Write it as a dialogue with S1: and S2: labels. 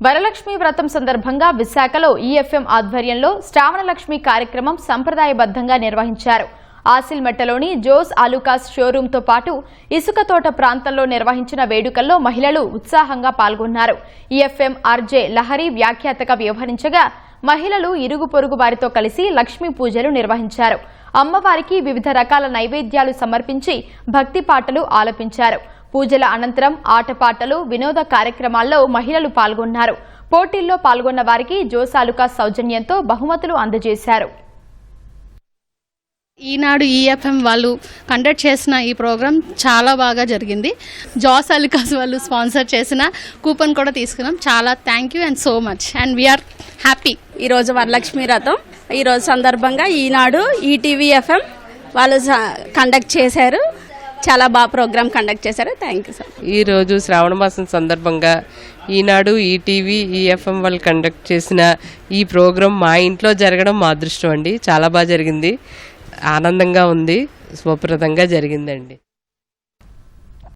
S1: వరలక్ష్మి వ్రతం సందర్భంగా విశాఖలో ఈఎఫ్ఎం ఆధ్వర్యంలో శ్రావణలక్ష్మి కార్యక్రమం సంప్రదాయబద్ధంగా నిర్వహించారు. ఆసిల్మెట్టలోని జోస్ ఆలుకాస్ షోరూంతో పాటు ఇసుక తోట ప్రాంతంలో నిర్వహించిన వేడుకల్లో మహిళలు ఉత్సాహంగా పాల్గొన్నారు. ఈఎఫ్ఎం ఆర్జే లహరి వ్యాఖ్యాతగా వ్యవహరించగా మహిళలు ఇరుగు పొరుగు వారితో కలిసి లక్ష్మీ పూజలు నిర్వహించారు. అమ్మవారికి వివిధ రకాల నైవేద్యాలు సమర్పించి భక్తి పాటలు ఆలపించారు. పూజల అనంతరం ఆటపాటలు వినోద కార్యక్రమాల్లో మహిళలు పాల్గొన్నారు. పోటీల్లో పాల్గొన్న వారికి జోస్ ఆలుకాస్ సౌజన్యంతో బహుమతులు అందజేశారు.
S2: ఈనాడు ఈఎఫ్ఎం వాళ్ళు కండక్ట్ చేసిన ఈ ప్రోగ్రాం చాలా బాగా జరిగింది. జోస్ ఆలుకాస్ వాళ్ళు స్పాన్సర్ చేసిన కూపన్ కూడా తీసుకున్నాం. చాలా thank you and so much and we are happy.
S3: ఈరోజు వరలక్ష్మి వ్రతం ఈరోజు సందర్భంగా ఈనాడు ఈటీవీ ఎఫ్ఎం వాళ్ళు కండక్ట్ చేశారు. చాలా బాగా ప్రోగ్రామ్ కండక్ట్ చేశారు. Thank you sir.
S4: ఈరోజు శ్రావణ మాసం సందర్భంగా ఈనాడు ఈటీవీ ఈఎఫ్ఎం వాళ్ళు కండక్ట్ చేసిన ఈ ప్రోగ్రాం మా ఇంట్లో జరగడం మా అదృష్టం అండి. చాలా బాగా జరిగింది, ఆనందంగా ఉంది, శుభప్రదంగా జరిగిందండి.